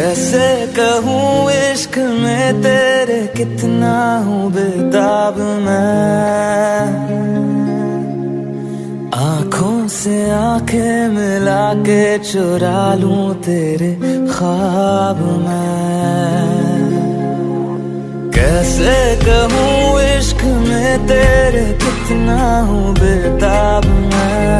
कैसे कहूँ इश्क में तेरे कितना हूँ बेताब मैं, आँखों से आंखें मिला के चुरा लूं तेरे ख्वाब मैं। कैसे कहूँ इश्क में तेरे कितना हूँ बेताब मैं,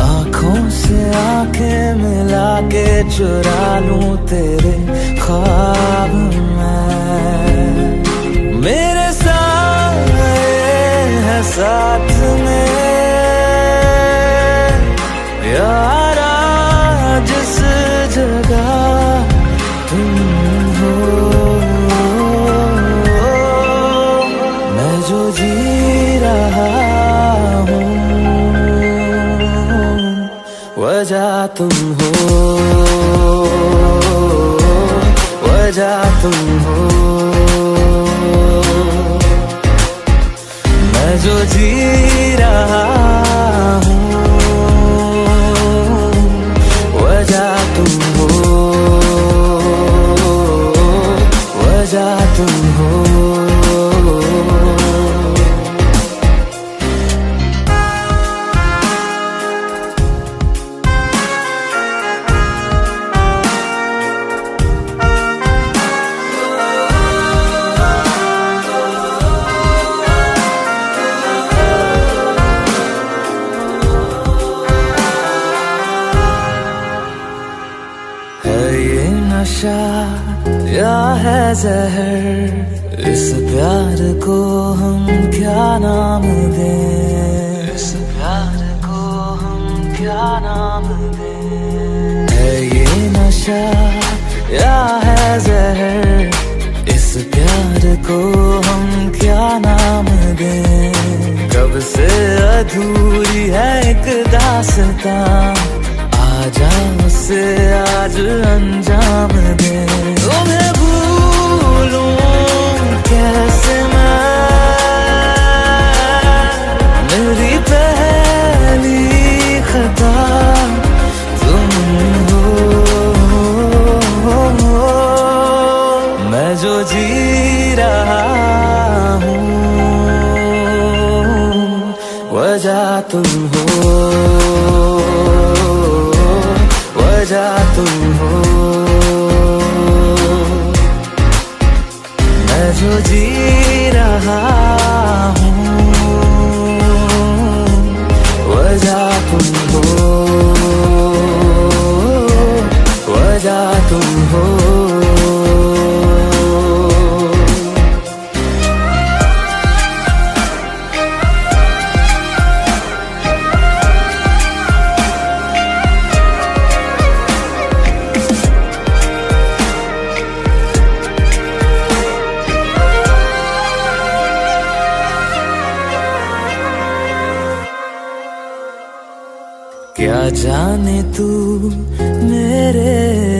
आँखों से आंखें मिला के चुरा लूं तेरे ख्वाब मैं। मेरे साए है साथ में यारा जिस जगह तुम हो, मैं जो जी रहा हूँ वजह तुम हो, वजह तुम हो। मैं जो जी रहा हूँ वजह तुम हो, वजह तुम हो। नशा या है जहर, इस प्यार को हम क्या नाम दें, इस प्यार को हम क्या नाम दें। है ये नशा या है जहर, इस प्यार को हम क्या नाम दें। कब से अधूरी है एक दास्तां, आजा मुझसे आज अंजाम दे। तुम्हें भूलूं कैसे मैं, मेरी पहली खता तुम हो। मैं जो जी रहा हूँ वजह तुम हो, वजह तुम हो। मैं जो जी रहा हूँ वजह तुम हो, वजह तुम हो। क्या जाने तू मेरे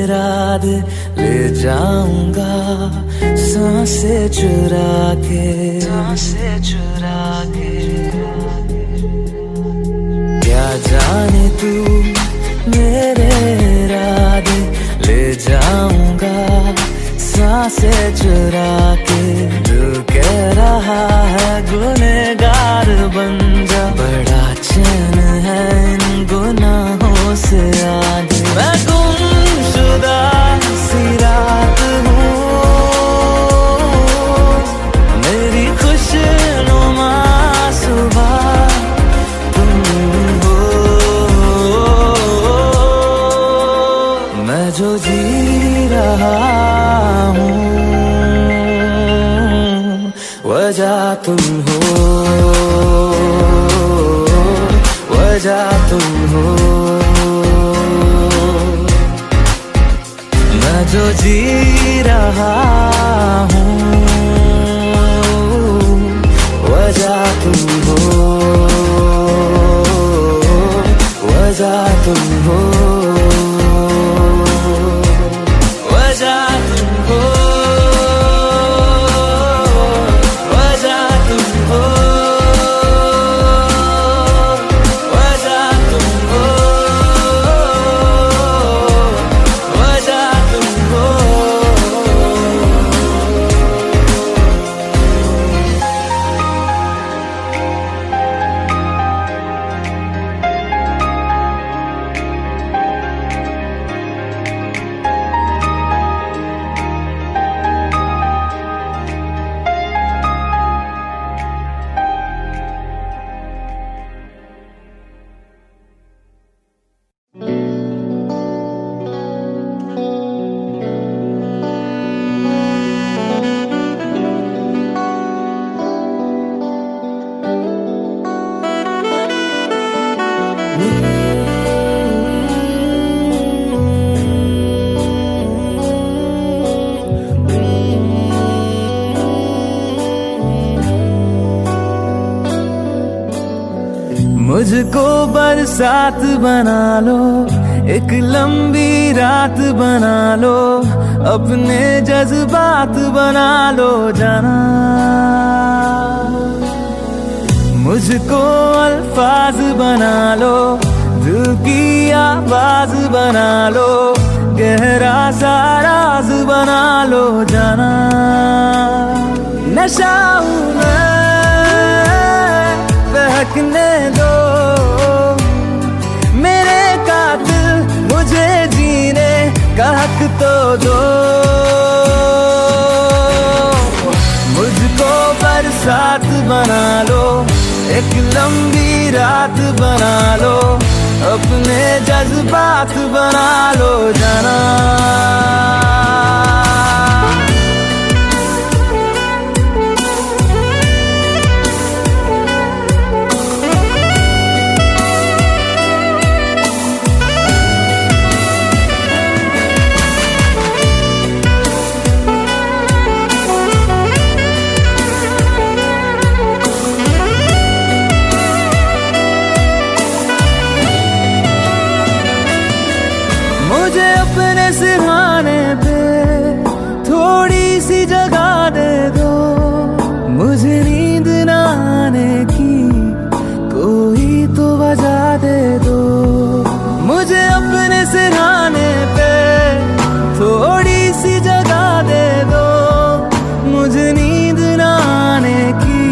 इरादे ले जाऊंगा सांसें चुरा के, सांसें चुरा के। क्या जाने तू मेरे इरादे ले जाऊंगा सांसें चुरा के। दिल कह रहा है गुनहगार बन जा, बड़ा चैन है इन गुनाहों से आगे। मैं गुमशुदा सी रात हूँ, मेरी खुशनुमा सुबह तुम हो। मैं जो जी रहा हूँ वजह तुम हो, वजह तुम हो। मैं जो जी रहा हूँ वजह तुम हो, वजह तुम हो, वजह तुम हो, वजह तुम हो। मुझको बरसात बना लो, एक लंबी रात बना लो, अपने जज्बात बना लो जाना। मुझको अल्फाज बना लो, दिल की आवाज बना लो, गहरा सा राज बना लो जाना। नशा हूँ मैं, बहकने दो मेरे कातिल, मुझे जीने का हक तो दो। मुझको बरसात बना लो, एक लंबी रात बना लो, अपने जज्बात बना लो जाना। मुझे अपने सिरहाने पे थोड़ी सी जगह दे दो, मुझे नींद न आने की कोई तो वजह दे दो। मुझे अपने सिरहाने पे थोड़ी सी जगह दे दो, मुझे नींद न आने की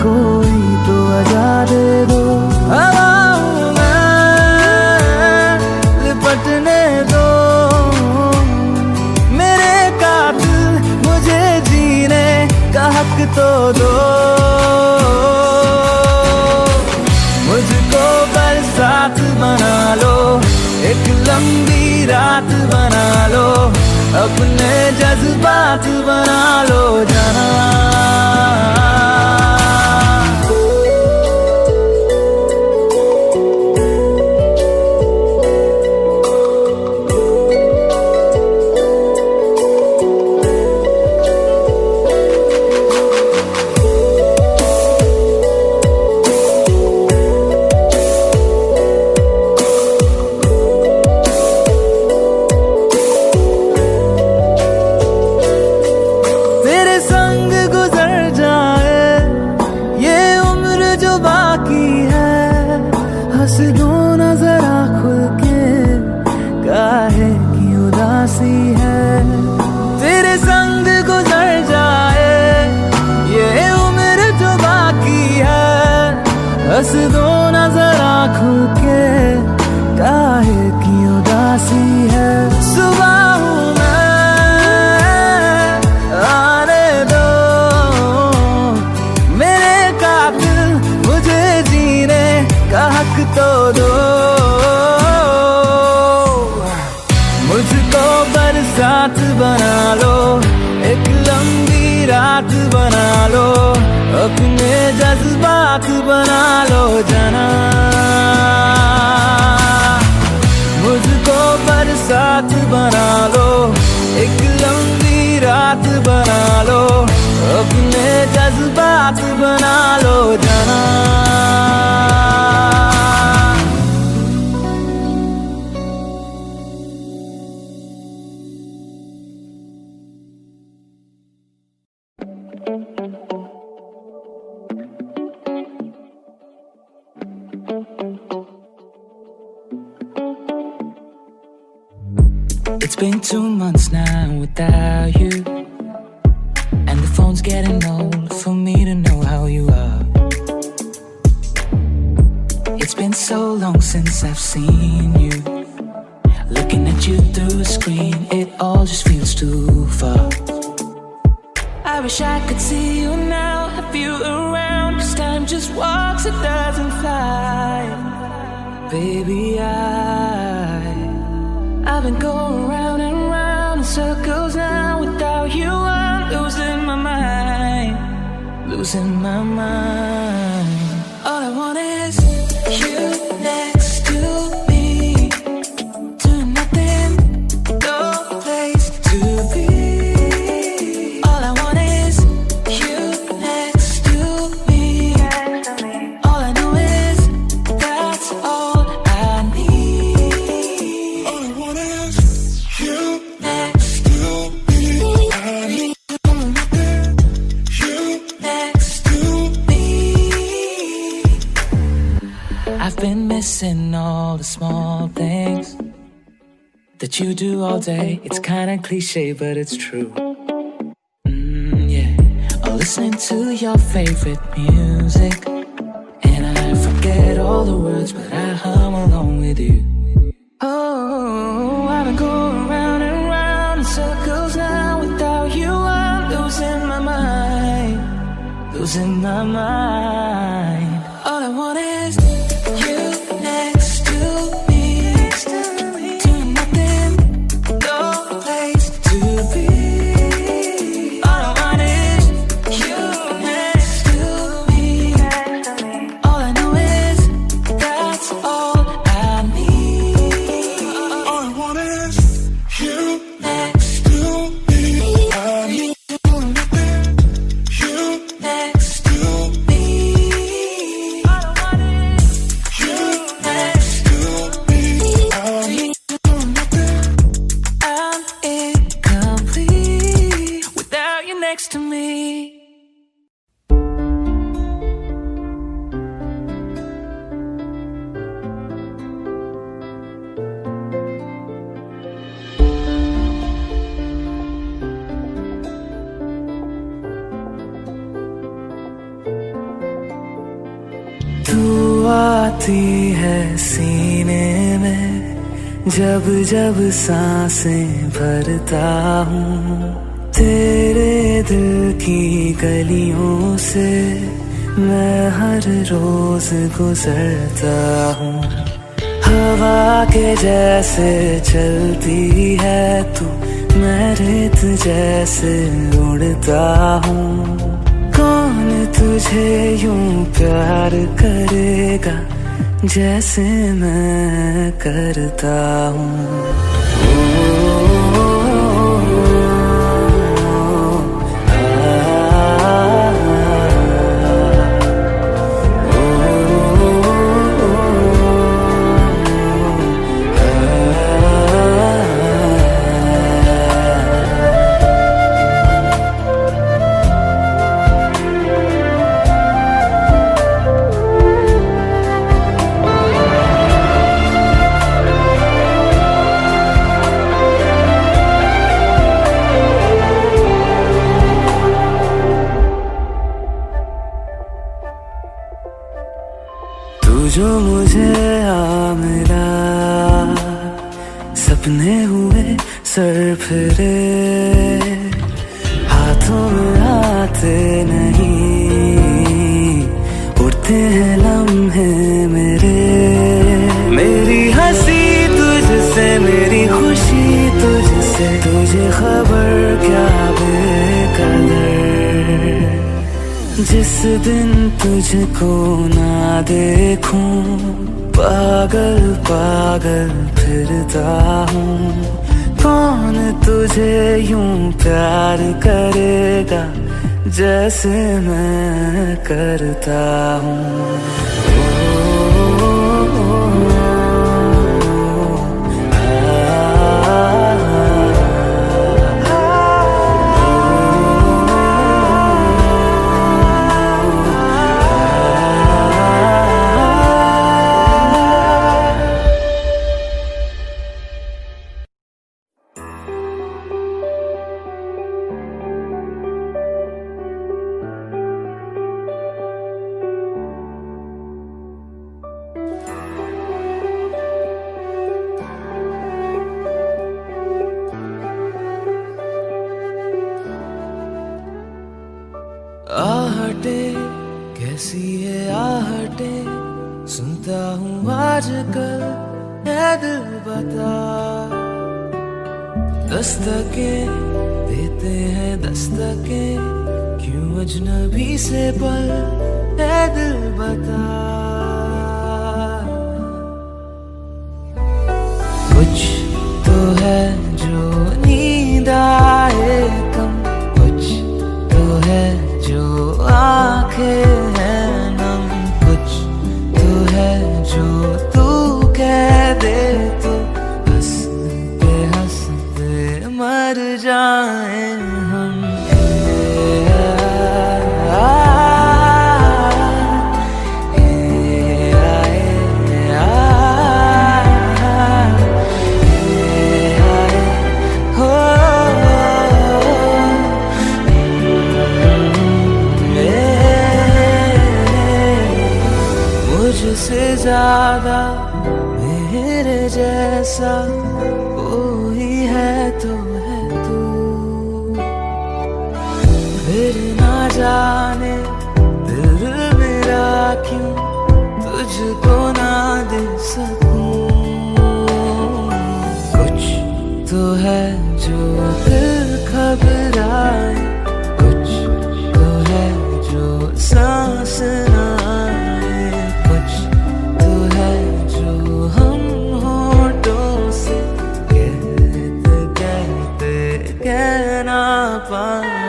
कोई तो वजह दे दो। हवा हूँ मैं, लिपटने दो मेरे कातिल, मुझे जीने का हक तो दो। मुझको बरसात बना लो, एक लंबी रात बना लो, अपने जज्बात बना लो जाना। हंस दो ना जरा खुल के, काहे की उदासी है। तेरे संग गुजर जाए ये उम्र जो बाकी है, हंस दो ना जरा खुल के, काहे की उदासी है। सुबह हूँ मैं, आने दो मेरे कातिल, मुझे जीने का हक तो दो। मुझको बरसात बना लो, एक लंबी रात बना लो, अपने जज्बात बना लो जाना। मुझको बरसात बना लो, एक लंबी रात बना लो, अपने जज्बात बना लो जाना। It's been 2 months now without you, and the phone's getting old for me to know how you are. It's been so long since I've seen you. Looking at you through a screen, it all just feels too far. I wish I could see you now, have you around, 'cause time just walks, it doesn't fly. Baby, I've been going round and round in circles now. Without you I'm losing my mind, losing my mind. All I want is you next to me, doing nothing, no place to be. All I want is you next to me. All I know is what you do all day. It's kinda cliche, but it's true. Yeah, or listening to your favorite music, and I forget all the words, but I hum along with you. Oh, I've been going round and round in circles now. Without you, I'm losing my mind, losing my mind. All I want is you next to me, doing nothing, no place to be. All I want is you next to me. All I know is that's all I need. All I want is you next to me. I need doing nothing. You Next to me. all I want is You next to me. I need doing nothing. I'm incomplete without you next to me. तू आती है सीने में जब जब सांसें भरता हूँ, तेरे दिल की गलियों से मैं हर रोज गुजरता हूँ। हवा के जैसे चलती है तू, मैं रेत जैसे उड़ता हूँ। कौन तुझे यूं प्यार करेगा जैसे मैं करता हूँ। तू जो मुझे आ मिला, सपने हुए सर फिरे, हाथों में आते नहीं, उड़ते हैं लम्हे मेरे। मेरी हंसी तुझसे, मेरी खुशी तुझसे, तुझे खबर क्या बेकदर। जिस दिन तुझको ना देखूं, पागल पागल फिरता हूँ। कौन तुझे यूं प्यार करेगा जैसे मैं करता हूँ। आहटे कैसी है आहटे, सुनता हूँ आजकल है दिल बता। दस्तकें देते हैं दस्तकें, क्यों अजनबी से पल है दिल बता। कुछ तो है जो नींद आए कम, कुछ तो है जो आंखें हैं नम, कुछ तो है जो तू कह दे तो हंसते मर जाए हम। ज्यादा मेरे जैसा कोई है तो है तू, फिर ना जाने दिल मेरा क्यों तुझको ना दे सकूं। कुछ तो है जो दिल घबराए, कुछ तो है जो सांस ना आए, कुछ तो है जो हम होठों से कहते कहते कह ना पाए।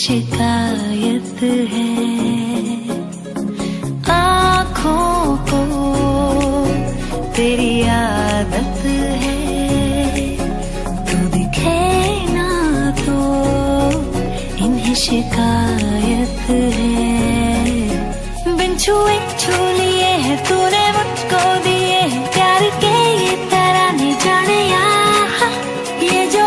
शिकायत है आँखों को तेरी आदत है, तू दिखे ना तो इन्हें शिकायत है। बिन छुए छू लिए है तूने मुझको दिए है प्यार के ये तराने जाने यहाँ, ये जो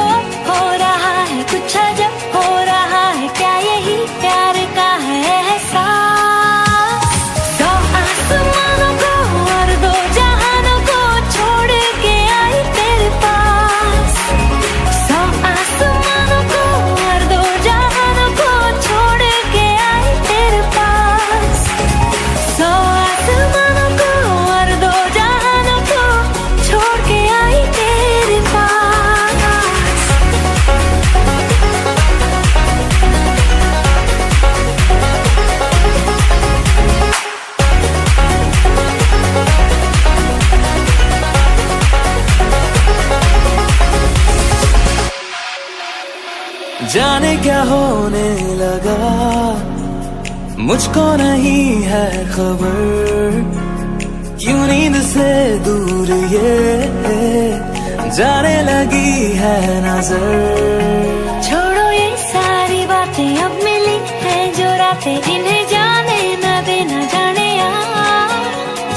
हो रहा है कुछ अजब हो रहा है, क्या यही प्यार का है एहसास। दो आसमानों को और दो जहानों को छोड़ के आई तेरे पास, सौ आसमानों को और दो जहानों को छोड़ के आई तेरे पास, सौ आसमानों को और दो जहानों को छोड़ के आई तेरे पास। जाने क्या होने लगा मुझको नहीं है खबर, क्यों नींद से दूर ये जाने लगी है नजर। छोड़ो ये सारी बातें, अब मिली है जो रातें, इन्हें जाने न देना जाने यार।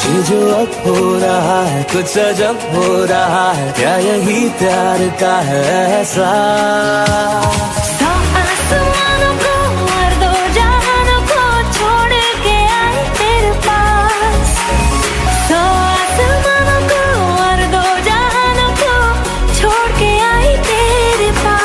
ये जो अब हो रहा है कुछ अजब हो रहा है, क्या यही प्यार का है एहसास। सौ आसमानों को और दो जहानों को छोड़ के आई तेरे पास। सौ आसमानों को और दो जहानों को छोड़ के आई तेरे पास।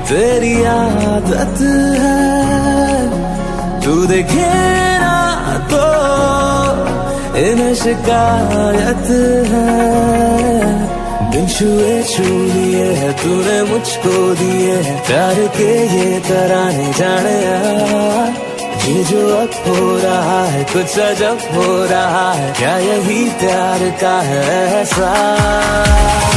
तेरी आदत है तू देखे ना तो इन्हें शिकायत है। बिन छुए छू लिए है तूने मुझको दिए है प्यार के ये तराने जाने यार। ये जो अब हो रहा है कुछ अजब हो रहा है, क्या यही प्यार का है एहसास।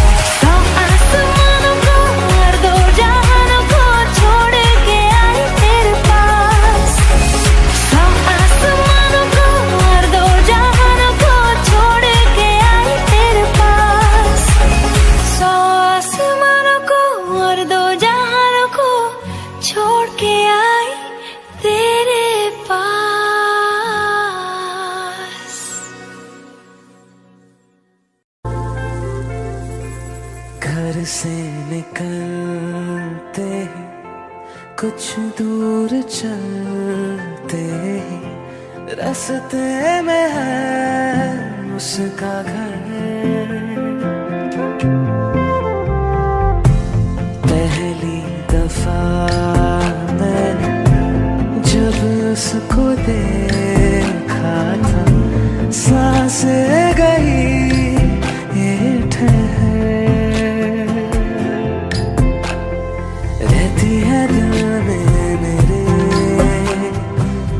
घर से निकलते ही कुछ दूर चलते ही रास्ते में है उसका घर। पहली दफा मैंने जब उसको देखा था सांसें गई ये ठहर।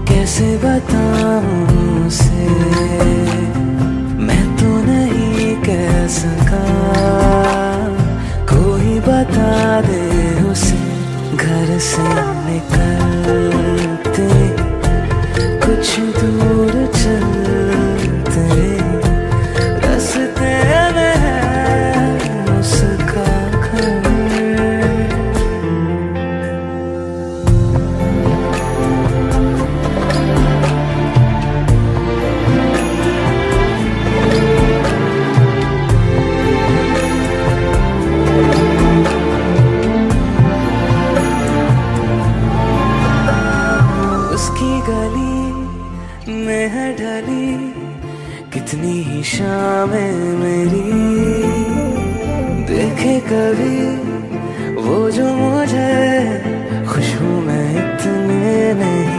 कैसे बताऊं उसे मैं तो नहीं कह सका, कोई बता दे उसे। घर से निकलते कुछ दूर चलते रास्ते में है उसका घर। कितनी ही शामें मेरी देखे कभी वो जो मुझे खुशबू में इतने नहीं।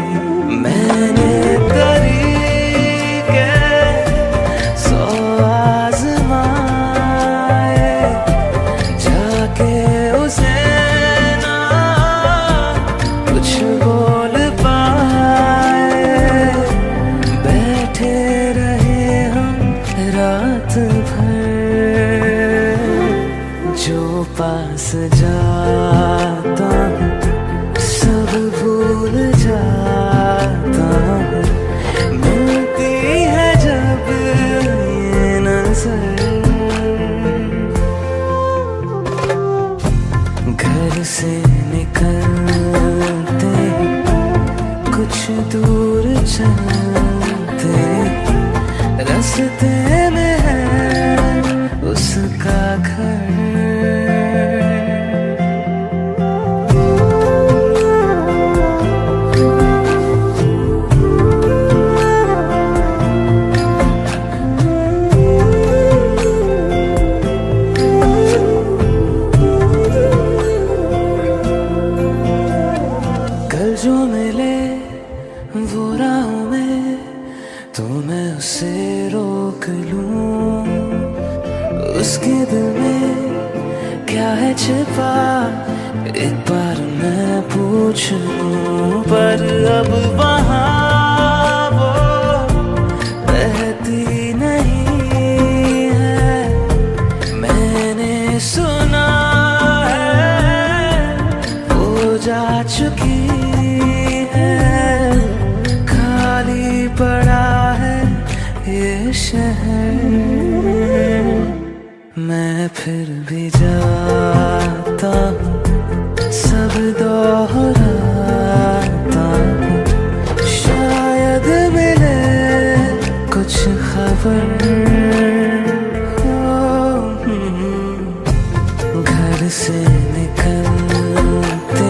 मैंने तरीके सौ आज़माए जाके उसे ना कुछ बोल पाए। बैठे रात भर जो पास जाता हूँ सब भूल जाता हूँ। मिलती है जब ये नजर घर से निकलते कुछ दूर चलते रास्ते में है उसका घर। कल जो मिले वो राहों में तो मैं उसे रोक लूं। उसके दिल में क्या है छिपा एक बार मैं पूछ लूं। पर अब वहाँ वो रहती नहीं है। मैंने सुना है वो जा चुकी है फिर भी जाता हूँ, सब दोहराता हूँ, शायद मिले कुछ खबर हो। घर से निकलते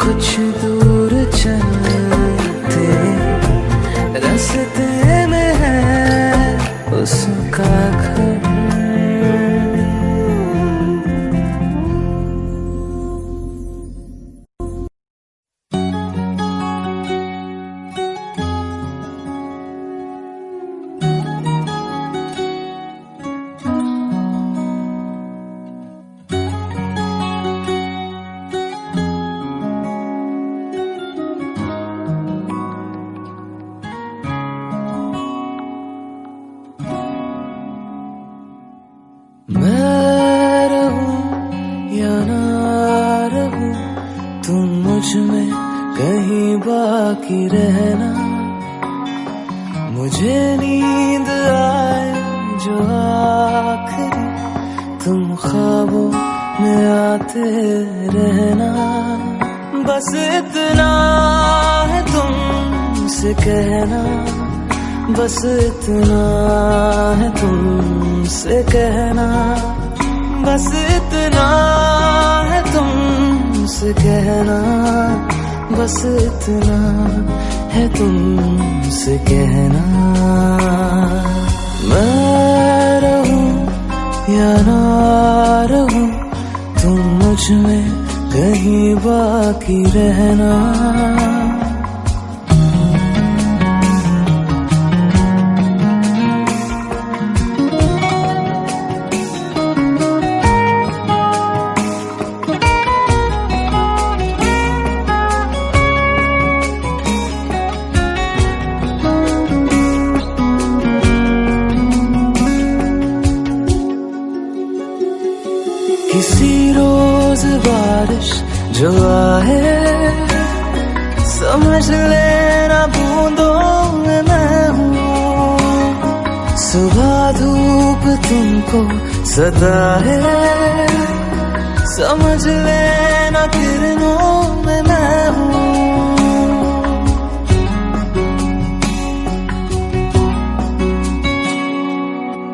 कुछ दूर चलते, रास्ते में है उसका घर। मैं रहूं या ना रहूं, तुम मुझ में कहीं बाकी रहना। मुझे नींद आए जो आखिरी, तुम ख्वाबों में आते रहना। बस इतना है तुमसे कहना, बस इतना है तुमसे कहना, बस इतना है तुमसे कहना, बस इतना है तुमसे कहना। मैं रहूं या ना रहूं, तुम मुझ में कहीं बाकी रहना। किसी रोज बारिश जो आए, समझ लेना बूंदों में मैं हूँ। सुबह धूप तुमको सदा है, समझ लेना किरणों में मैं हूँ।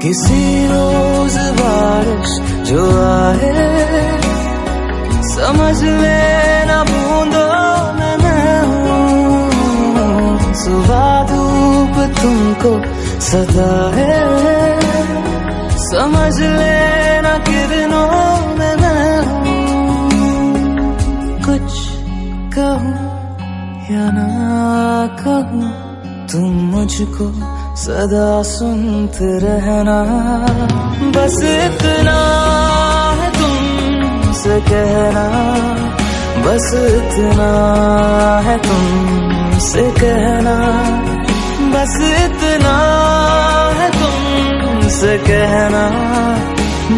किसी रोज बारिश जो आए, समझ लेना बूंदों में मैं हूँ। सुबह धूप तुमको सदा है, समझ लेना किरणों में मैं हूँ। कुछ कहूँ या ना कहूँ, तुम मुझको सदा सुनते रहना। बस इतना है तुमसे कहना, बस इतना है तुमसे कहना, बस इतना है तुमसे कहना,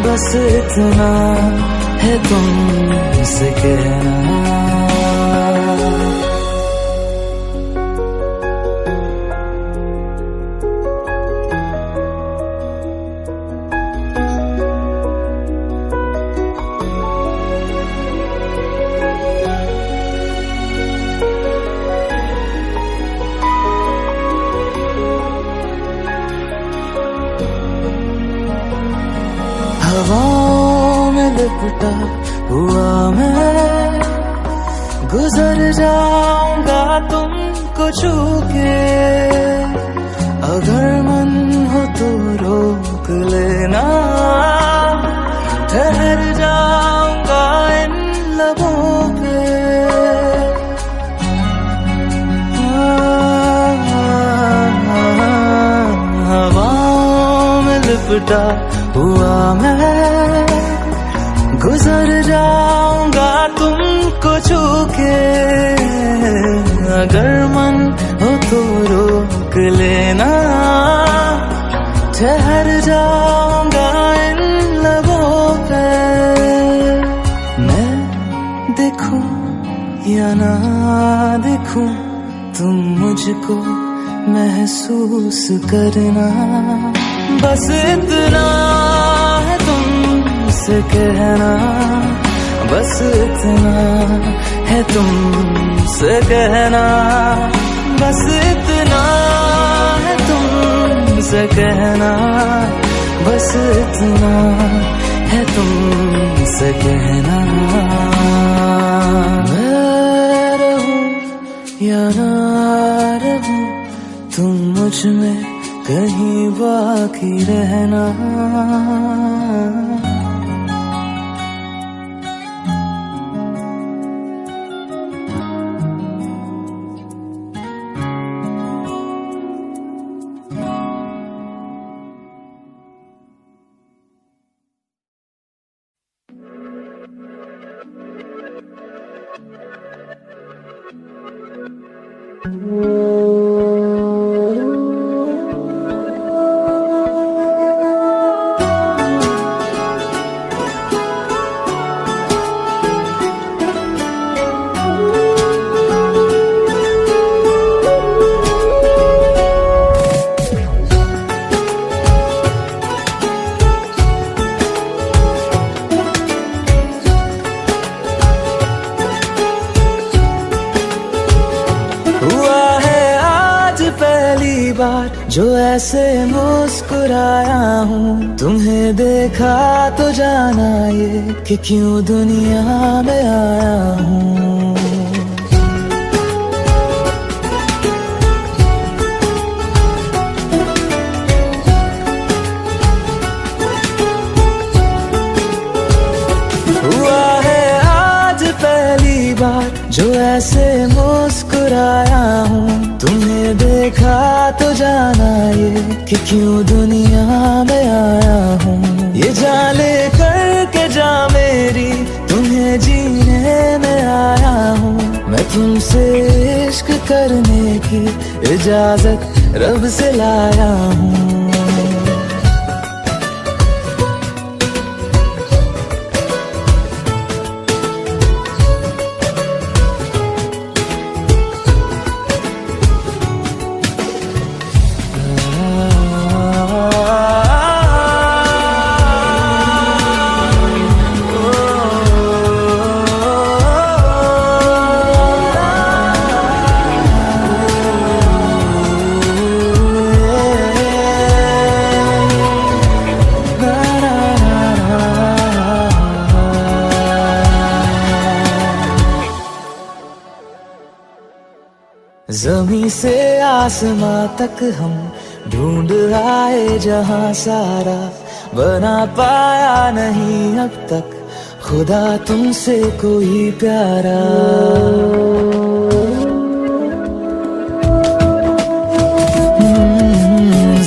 बस इतना है तुमसे कहना। हवाओं में लिपटा हुआ मैं, गुजर जाऊंगा तुमको छू के। अगर मन हो तो रोक लेना, ठहर जाऊंगा इन लबों पे। हवाओं में लिपटा हुआ मैं, गुजर जाऊंगा तुमको छू के। अगर मन हो तो रोक लेना, ठहर जाऊंगा इन लबों पे। मैं देखूं या ना देखूं, तुम मुझको महसूस करना। बस इतना है तुम तुमसे कहना बस इतना है, तुमसे कहना बस इतना है, तुमसे कहना बस इतना है, तुमसे कहना। मैं रहूं या ना रहूं, तुम मुझ में कहीं बाकी रहना। जो ऐसे मुस्कुराया हूँ, तुम्हें देखा तो जाना ये कि क्यों दुनिया में आया हूँ। हुआ है आज पहली बार जो ऐसे मुस्कुराया हूँ, तुम्हें देखा तो जाना ये कि क्यों दुनिया में आया हूँ। ये जाले करके जा मेरी, तुम्हें जीने में आया हूँ। मैं तुमसे इश्क करने की इजाजत रब से लाया हूँ। ज़मीं से आसमां तक हम ढूंढ आए जहां सारा, बना पाया नहीं अब तक खुदा तुमसे कोई प्यारा।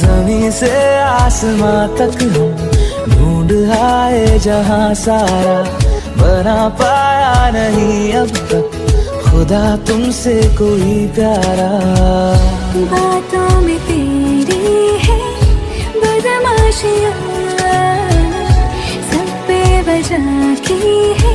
ज़मीं से आसमां तक हम ढूंढ आए जहां सारा, बना पाया नहीं अब तक खुदा तुमसे कोई प्यारा। बातों में तेरी है बदमाशियाँ, सब पे वजह की है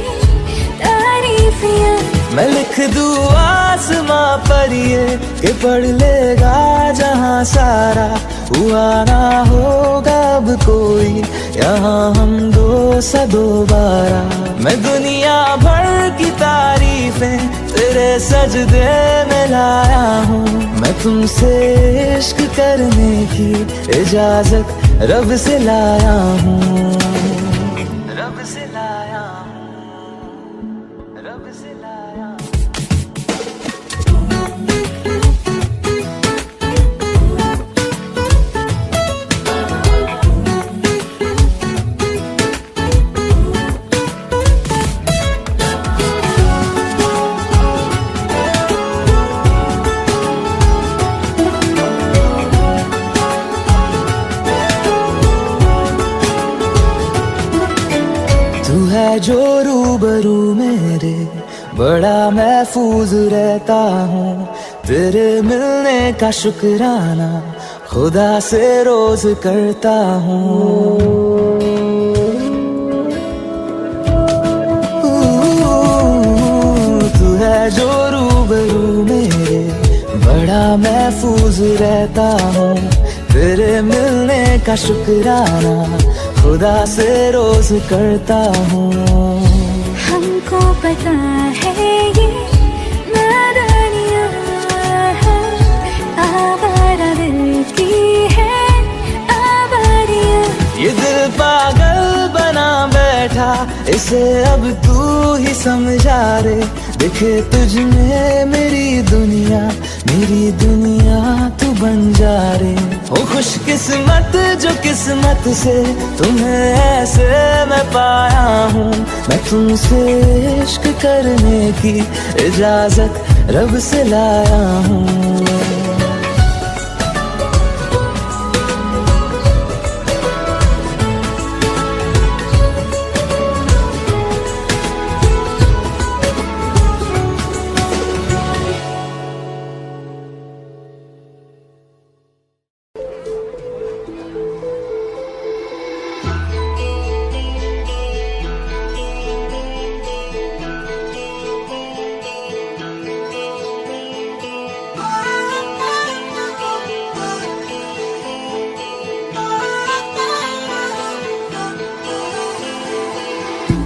तारीफियाँ। मैं लिख दूँ आसमां पर ये कि पढ़ लेगा जहां सारा, हुआ ना होगा अब कोई यहाँ हम दो सा दोबारा। मैं दुनिया भर की तारीफें तेरे सजदे में लाया हूँ। मैं तुमसे इश्क करने की इजाजत रब से लाया हूँ। रब से लाया हूँ, रब से लाया हूँ। तू है जो रूबरू मेरे, बड़ा महफूज रहता हूँ। तेरे मिलने का शुक्राना खुदा से रोज करता हूँ। तू है जो रूबरू मेरे, बड़ा महफूज रहता हूँ। तेरे मिलने का शुक्राना खुदा से रोज करता हूँ। हमको पता है ये नादानियाँ है, आवारा दिल की है आवारियाँ। ये दिल पागल बना बैठा, इसे अब तू ही समझा रे। दिखे तुझ में मेरी दुनिया तू बन जा रे। हो खुशकिस्मत जो किस्मत से तुम्हें ऐसे मैं पाया हूँ। मैं तुमसे इश्क करने की इजाजत रब से लाया हूँ।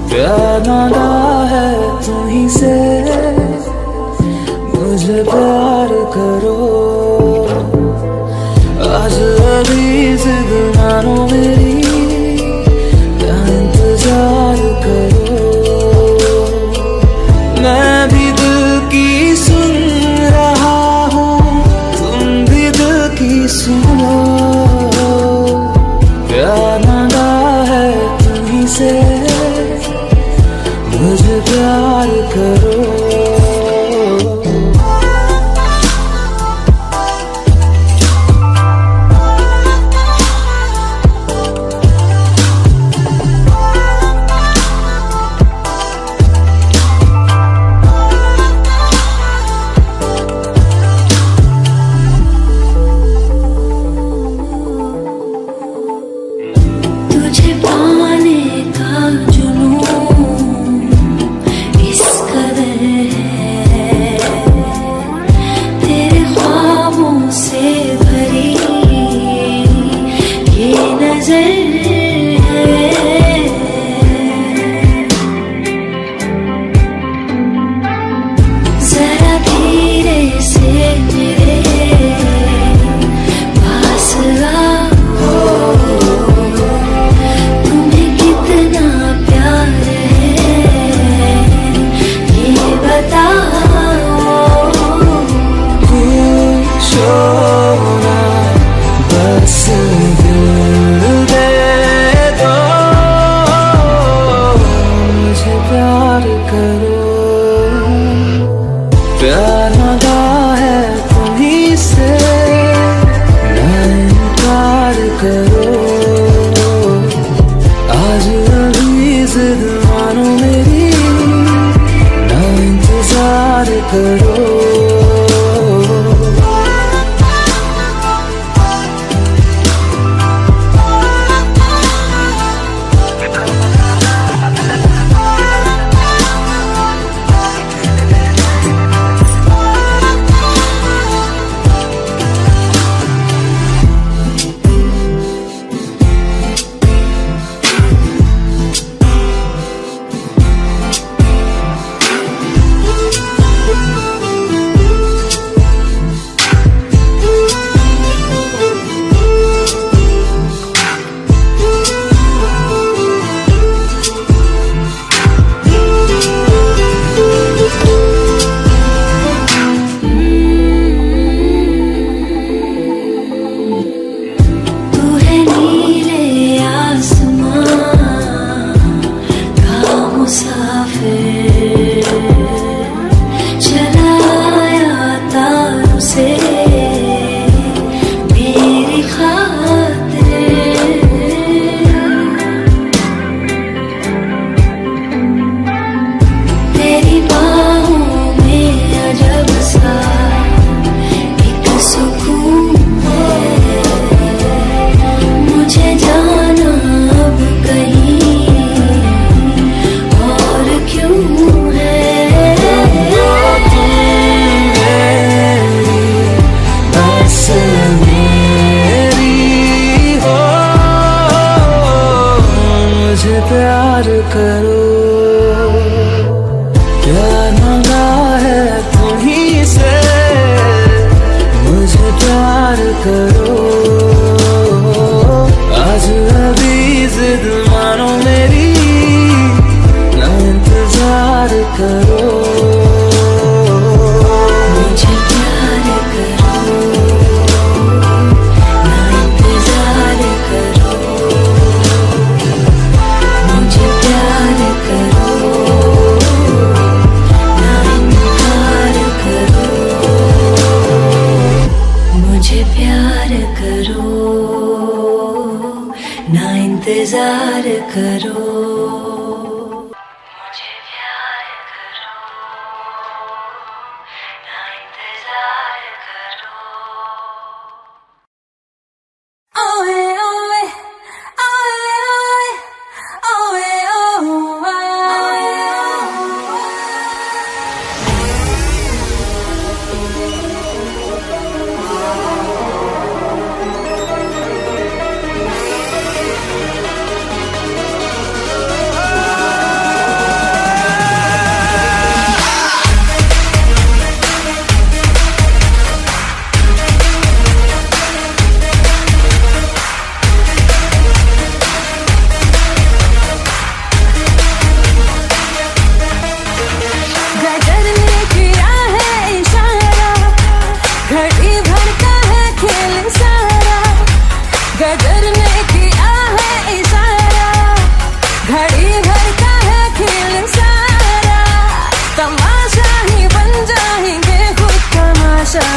प्यार नादा है तुम्हीं से, मुझे प्यार करो। आज अभी जिद मानो मेरी, क्या इंतजार करो। मैं भी दिल की सुन रहा हूँ, तुम भी दिल की सुनो। प्यार नादा है तुम्हीं से, मुझे प्यार करो। तुझे पाने का जुनून इस कदर है, तेरे ख्वाबों से भरी ये नजर है। जरा धीरे से मेरे पास आओ, तुम्हें कितना प्यार है ये बताओ। पूछो ना बस दिल दे दो, मुझे प्यार करो। प्यार नादा है तुम्हीं से, ना इनकार करो। आज अभी जिद मानो मेरी, ना इंतजार करो। करो, मुझे प्यार करो, ना इंतजार करो। ओए ओए ओए ओए ओए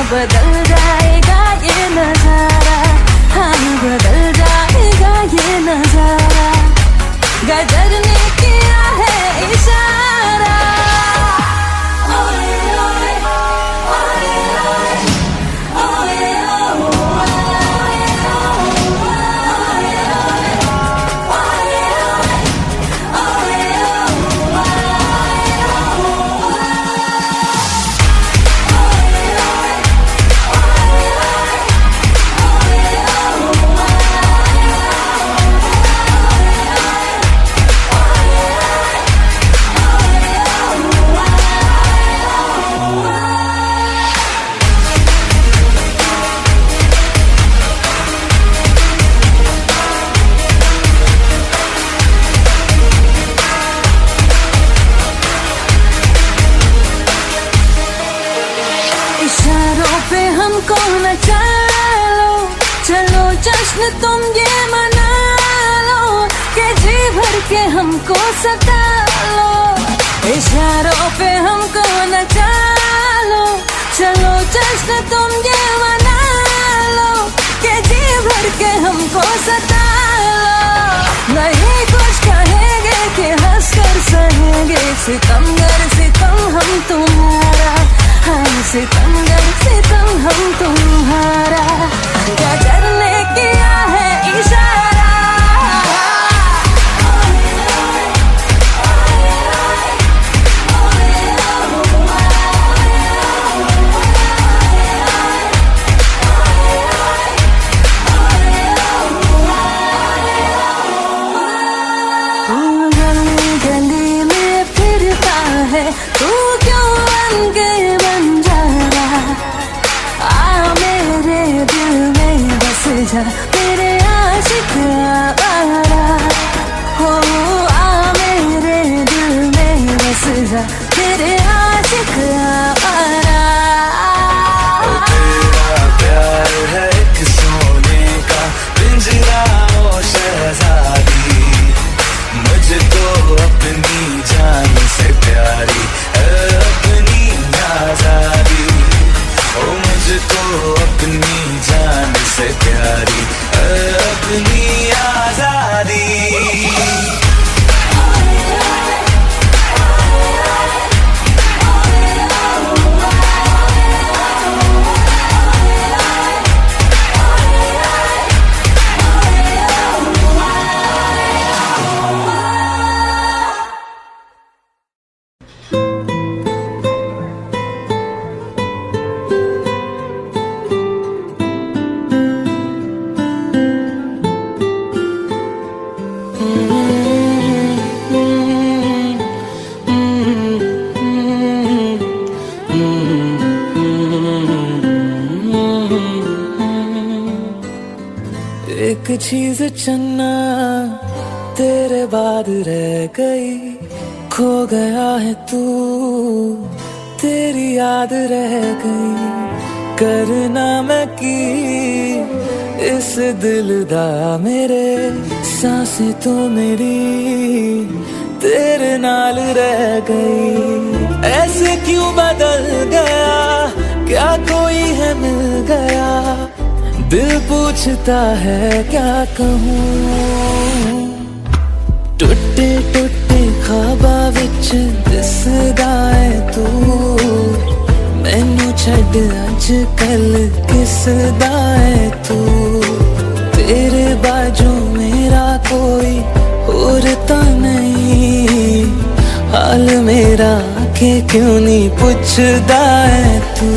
बदल जाएगा ये नजारा, हाँ बदल जाएगा ये नजारा। गदर ने किया है इशारा। ओए ओए ओए ओए इशारों पे हमको नचा लो, चलो जश्न तुम ये मना लो, के जी भर के हमको सता लो। इशारों पे हमको नचा लो, चलो जश्न तुम ये मना लो, के जी भर के हमको सता लो। नहीं कुछ कहेंगे कि हंस कर सहेंगे, सितमगर सितम हम तुम्हारा, हम सितमगर सितम हम तुम्हारा। गदर ने किया है इशारा। गली गली में फिरता है तू, क्यों बन के बन जा रहा। आ मेरे दिल में बस जा, तेरे आशिक आवारा हो। आ मेरे दिल में बस जा, तेरे आशिक आवारा। तेरा प्यार है एक सोने का पिंजरा ओ शहजादी, मुझको अपनी जान से प्यारी है अपनी आजादी। ओ मुझको अपनी जान से प्यारी है अपनी आजादी। एक चीज चन्ना तेरे बाद रह गई, खो गया है तू तेरी याद रह गई। करना मैं की इस दिल दा मेरे, सांसें तो मेरी तेरे नाल रह गई। ऐसे क्यों बदल गया, क्या कोई है मिल गया। दिल पूछता है क्या कहूँ, टुटे टुटे ख्वाबा विच दिसदा है तू मैनू छड्ड अज कल किसदा है तू तेरे बाजू मेरा कोई और तो नहीं हाल मेरा के क्यों नहीं पूछदा है तू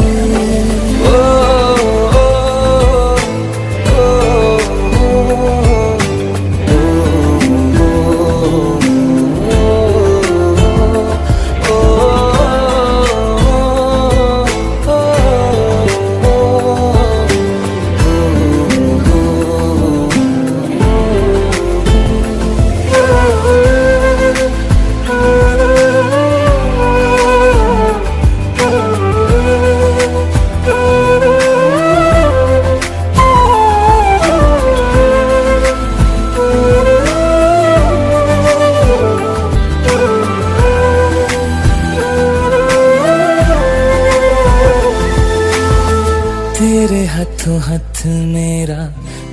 तेरे हाथों हाथ मेरा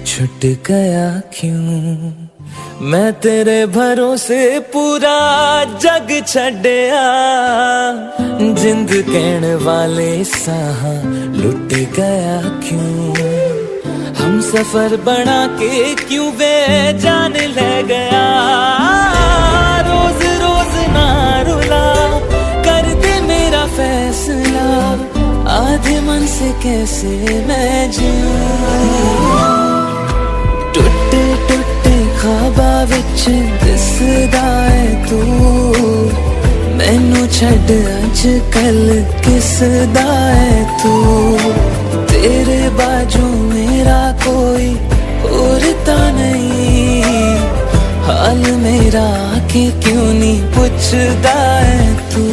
छुट गया क्यों मैं तेरे भरोसे पूरा जग छड़या जिंद कहण वाले साहा लुट गया क्यों हम सफर बना के क्यों वे जान ले गया रोज रोज ना रुला कर दे मेरा फैसला आधे मन से कैसे मैं जीऊं टुटे टुटे ख्वाबा विच दिसदा है तू मैनू छड्ड अज कल किसदा है तू तेरे बाजू मेरा कोई और तो नहीं हाल मेरा के क्यों नहीं पूछदा है तू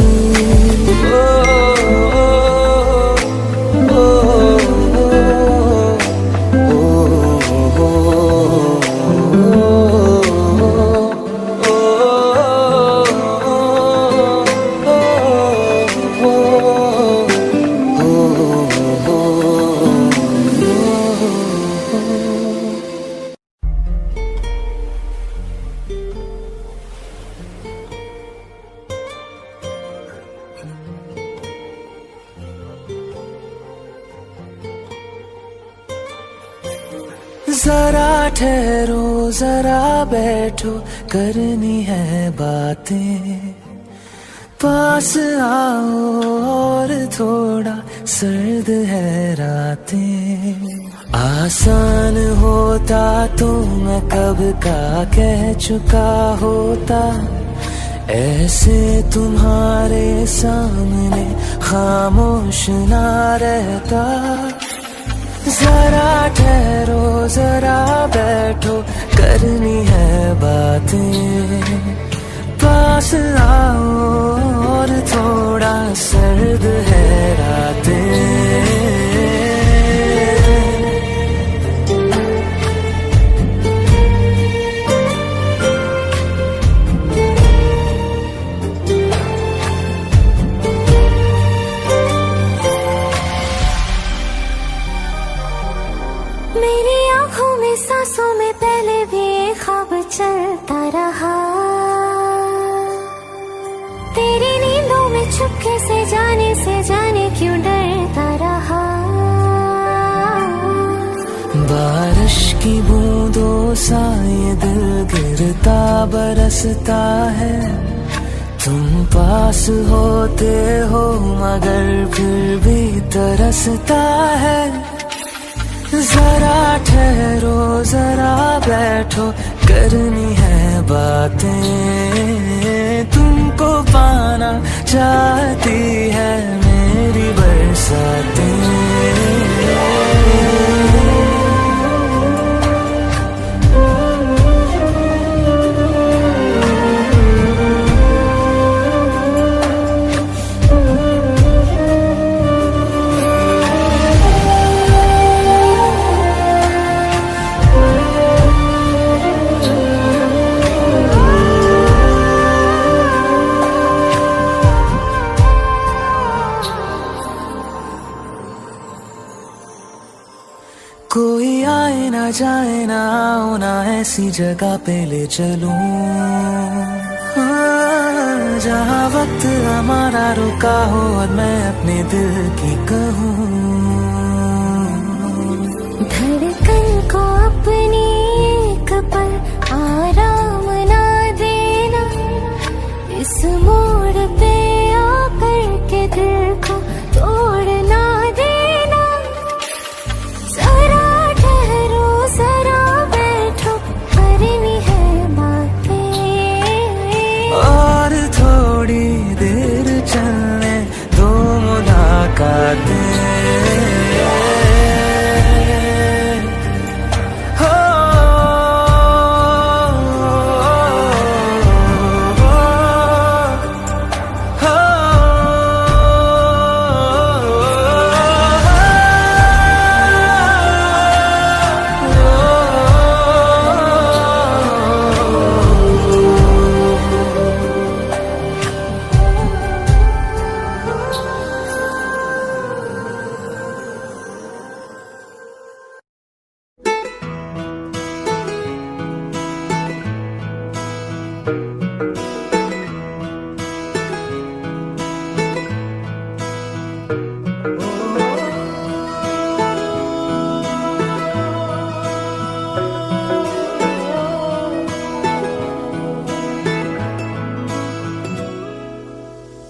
जरा ठहरो जरा बैठो करनी है बातें पास आओ और थोड़ा सर्द है रातें आसान होता तो मैं कब का कह चुका होता ऐसे तुम्हारे सामने खामोश ना रहता जरा ठहरो जरा बैठो करनी है बातें पास आओ और थोड़ा सर्द है रातें मेरी आंखों में सांसों में पहले भी एक ख्वाब चलता रहा तेरी नींदों में चुपके से जाने क्यों डरता रहा बारिश की बूंदों सा ये दिल गिरता बरसता है तुम पास होते हो मगर फिर भी तरसता है जरा ठहरो जरा बैठो करनी है बातें तुमको पाना चाहती है मेरी बरसातें कोई आए ना जाए ना आओ ना ऐसी जगह पे ले चलूं जहाँ वक्त हमारा रुका हो और मैं अपने दिल की कहूँ। धड़कन को अपनी एक पल आराम ना देना, इस मोड़ पे आकर के दिल को तोड़ ना देना। जरा ठहरो जरा बैठो करनी है बातें, और थोड़ी देर चलने दो मुलाकातें।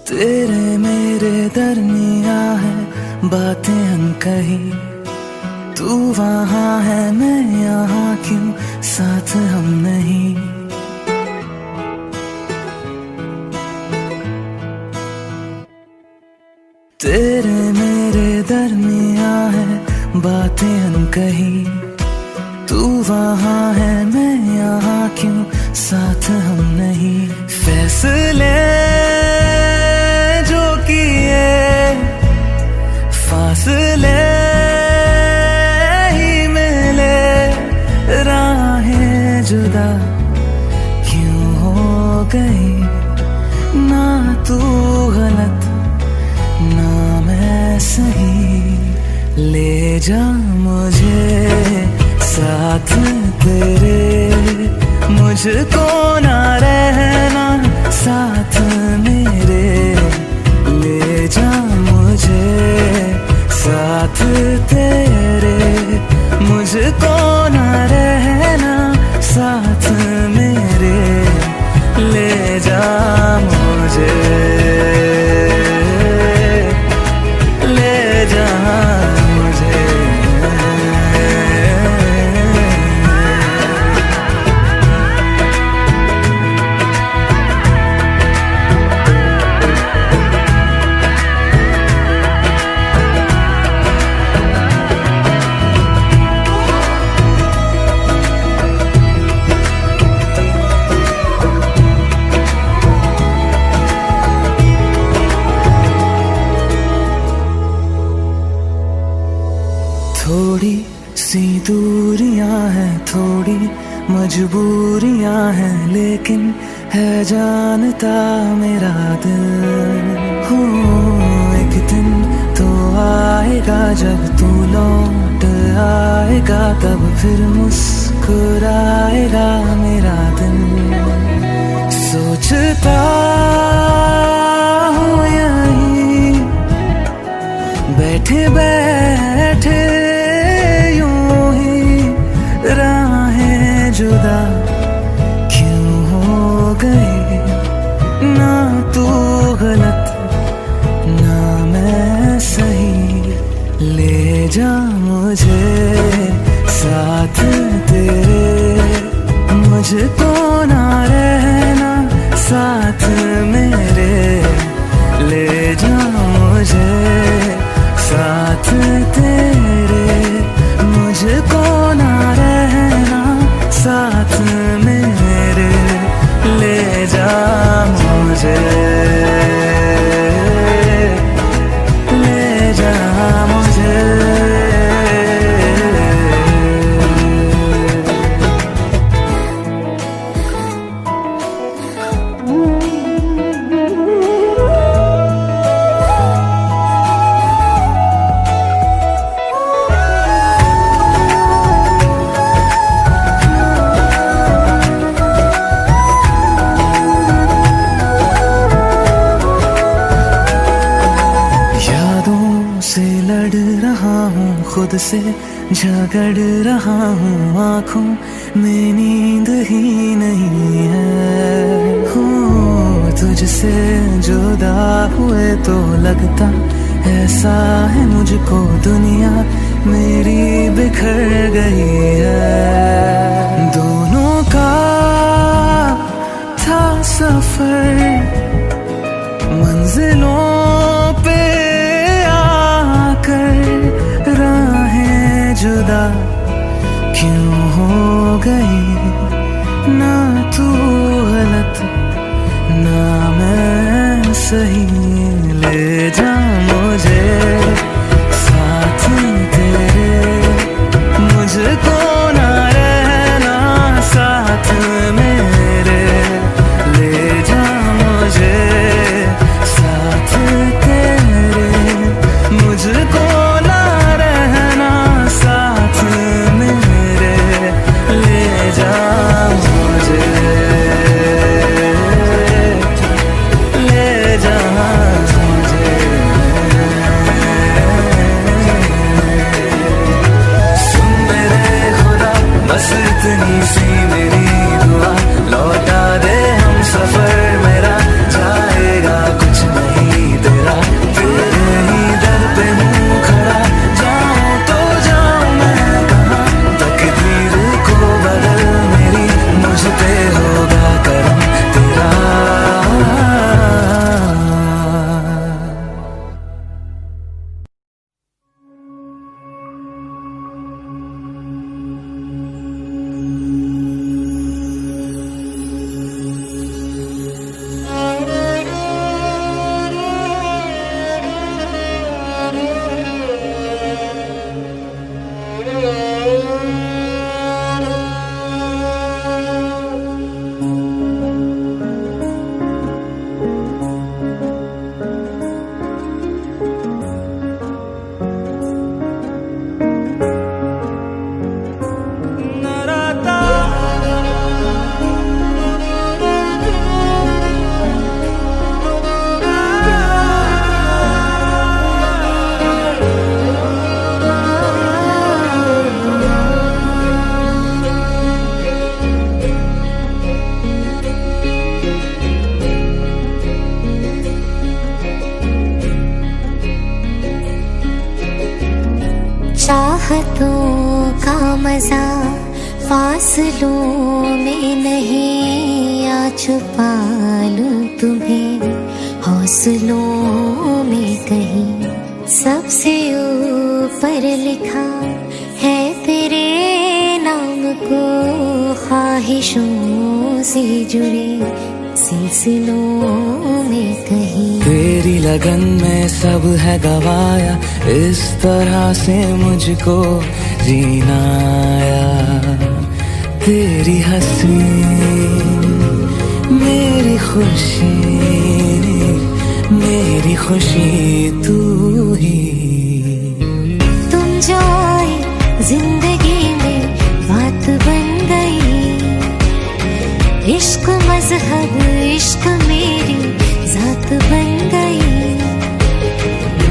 तेरे मेरे दरमिया है बातें अनकही, तू वहाँ है मैं यहाँ, क्यों साथ हम नहीं। तेरे मेरे दरमिया है बातें अनकही, तू वहाँ है मैं यहाँ, क्यों साथ हम नहीं। फैसले जो किए फासले ही मिले, राहें जुदा क्यों हो गई। ना तू गलत ना मैं सही, ले जा मुझे साथ तेरे, मुझको ना रहना साथ मेरे। ले जा मुझे साथ तेरे, मुझको ना रहना साथ मेरे। ले जा मुझे, ले जा मुझे। थोड़ी सी दूरियां हैं, थोड़ी मजबूरियां हैं, लेकिन है जानता मेरा दिल। हो एक दिन तो आएगा जब तू लौट आएगा, तब फिर मुस्कुराएगा मेरा दिल। सोचता हूँ यहीं बैठे बैठे राहें जुदा क्यों हो गई। ना तू गलत ना मैं सही, ले जा मुझे साथ तेरे, मुझको ना रहना साथ मेरे। ले जा मुझे साथ तेरे, मुझको ना रहना साथ मेरे। ले जा मुझे, ले जा मुझे। से झगड़ रहा हूँ, आँखों में नींद ही नहीं है। हो तुझसे जुदा हुए तो लगता ऐसा है मुझको दुनिया मेरी बिखर गई है। दोनों का था सफर, मंजिलों पे आकर राहें जुदा क्यों हो गई। ना तू गलत ना मैं सही, ले जा मुझे साथ तेरे, मुझको ना रहना साथ मेरे। ले जा मुझे साथ तेरे, मुझको ना रहना साथ मेरे। ले जा मुझे, ले जा मुझे। सुन मेरे खुदा बस इतनी सी मेरी दुआ, लौटा दे हम सफर मेरा, जाएगा कुछ नहीं तेरा। तेरे ही दर पे हूँ खड़ा, जाऊँ तो जाऊँ मैं कहाँ। तकदीर को बदल मेरी, मुझ पे होगा करम तेरा। चाहतों का मजा फासलों में नहीं, आ छुपा लूं तुम्हें हौसलों में कहीं। सबसे ऊपर लिखा है तेरे नाम को, ख्वाहिशों से जुड़े सिलसिलों में कहीं। तेरी लगन में सब है गवाया, इस तरह से मुझको जीना आया। तेरी हंसी मेरी खुशी, मेरी खुशी तू ही। तुम जो आए जिंदगी में बात बन गई, इश्क मजहब इश्क मेरी जात बन गई।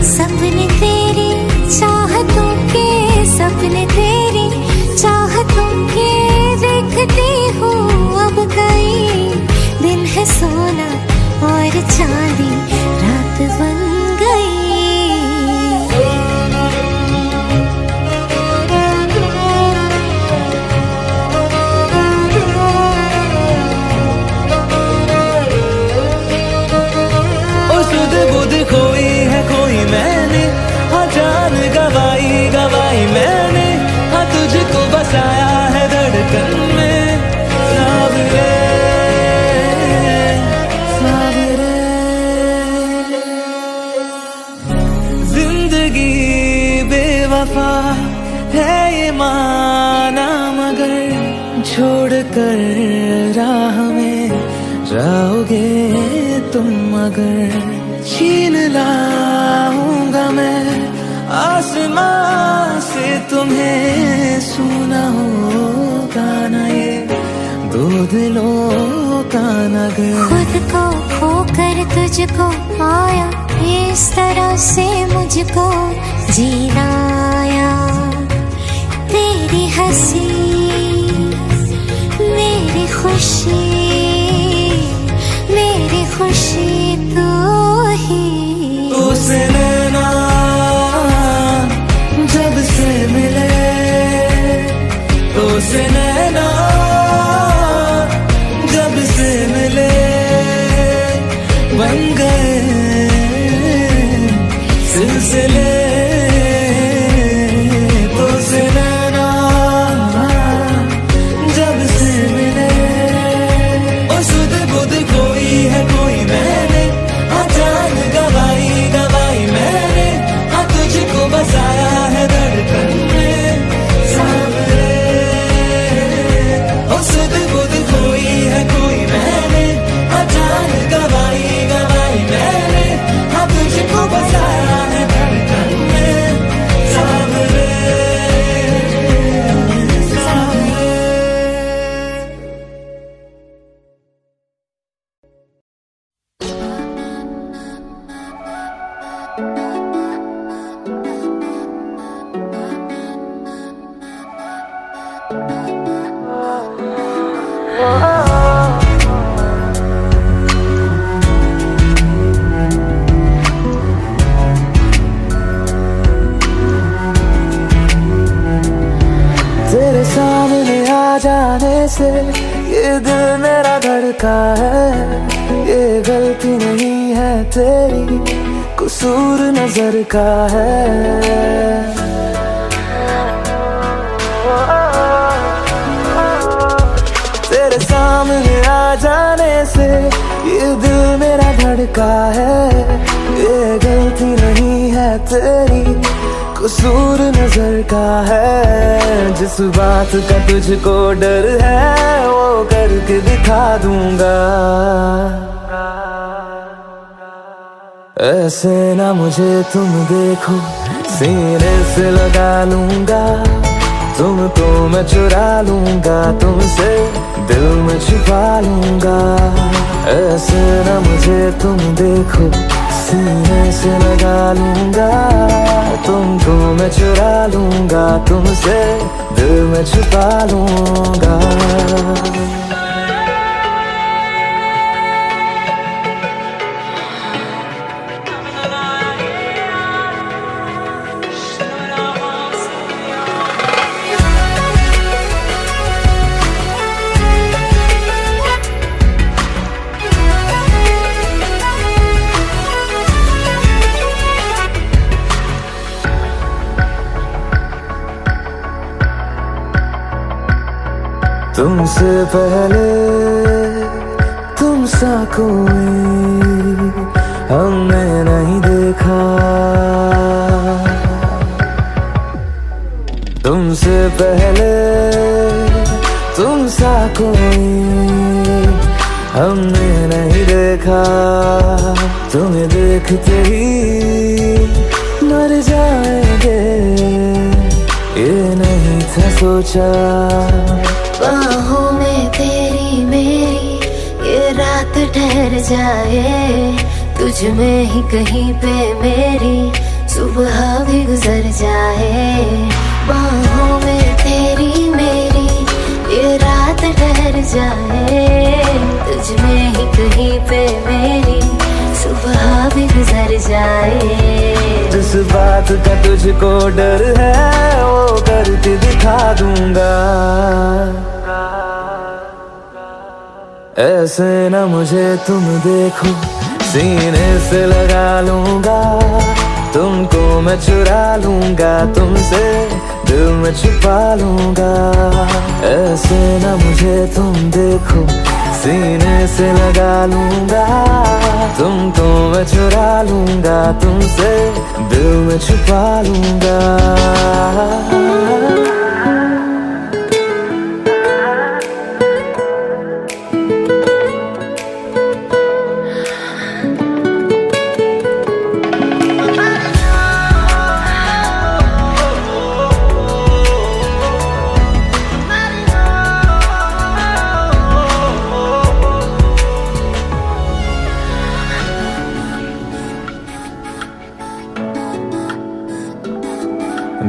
सपने तेरी चाहतों के, सपने तेरी चाहतों के देखती हूँ अब कई। दिन है सोना और चांदी रात बन गई। बुध खोई है कोई मैंने, हाँ जान गवाई गवाई मैंने, हाँ तुझको बसाया है धड़कन में। सावरे सावरे, जिंदगी बेवफा है ये माना, मगर छोड़ कर राह में जाओगे तुम अगर। छीन लाऊंगा मैं आसमां से तुम्हें, सुना होगा ना ये दो दिलों का नगर। खुद को खोकर तुझको पाया, इस तरह से मुझको जीना आया। मेरी हंसी मेरी खुशी तू ही। तुझसे नैना जब से मिले, तुझसे नैना जब से मिले, बन गए सिलसिले। तुझसे नैना जब से मिले, ओ सुध बुध कोई है कोई मैंने, हाँ जान गवाई गवाई मैंने, हाँ तुझको बसाया है धड़कन में सामने। ओ सुध बुध कोई है कोई मैंने, हाँ जान गवाई गवाई मैंने, हाँ तुझको बसाया है धड़कन में सामने सामने। तेरे सामने आ जाने से ये दिल मेरा धड़का है, ये गलती नहीं है तेरी, कसूर नजर का है। तेरे सामने आ जाने से ये दिल मेरा धड़का है, ये गलती नहीं है तेरी, कसूर नजर का है। जिस बात का तुझको डर है वो करके दिखा दूंगा। ऐसे ना मुझे तुम देखो, सीने से लगा लूंगा, तुमको मैं चुरा लूंगा, तुमसे दिल में छुपा लूंगा। ऐसे ना मुझे तुम देखो, सीने से लगा लूंगा, तुमको मैं चुरा लूंगा, तुमसे दिल में छुपा लूंगा। तुमसे पहले तुम सा कोई हमने नहीं देखा, तुमसे पहले तुम सा कोई हमने नहीं देखा। तुम्हें देखते ही मर जाएंगे, ये नहीं था सोचा। बाहों में तेरी मेरी ये रात ठहर जाए, तुझ में ही कहीं पे मेरी सुबह भी गुजर जाए। बाहों में तेरी मेरी ये रात ठहर जाए, तुझ में ही कहीं पे मेरी सुबह भी गुजर जाए। जिस बात का तुझको डर है वो करके दिखा दूंगा। ऐसे ना मुझे तुम देखो, सीने से लगा लूंगा, तुमको मैं चुरा लूंगा, तुमसे दिल में छुपा लूंगा। ऐसे ना मुझे तुम देखो, सीने से लगा लूंगा, तुमको मैं चुरा लूंगा, तुमसे दिल में छुपा लूंगा।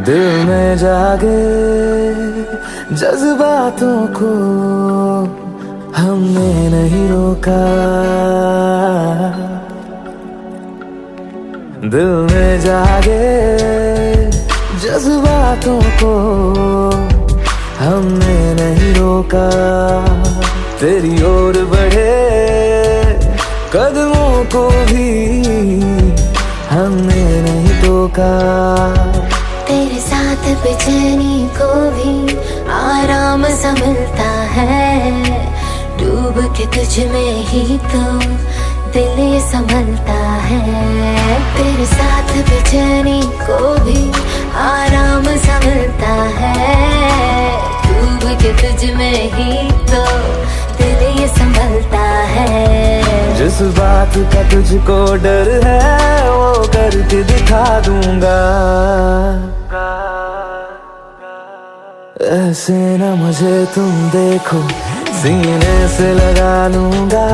दिल में जागे जज्बातों को हमने नहीं रोका, दिल में जागे जज्बातों को हमने नहीं रोका। तेरी ओर बढ़े कदमों को भी हमने नहीं टोका। तेरे साथ बेचैनी को भी आराम सा मिलता है, डूब के तुझ में ही तो दिल ये संभलता है। तेरे साथ बेचैनी को भी आराम सा मिलता है, डूब के तुझ में ही तो दिल ये संभलता है। जिस बात का तुझको डर है वो करके दिखा दूंगा। ऐसे ना मुझे तुम देखो, सीने से लगा लूंगा,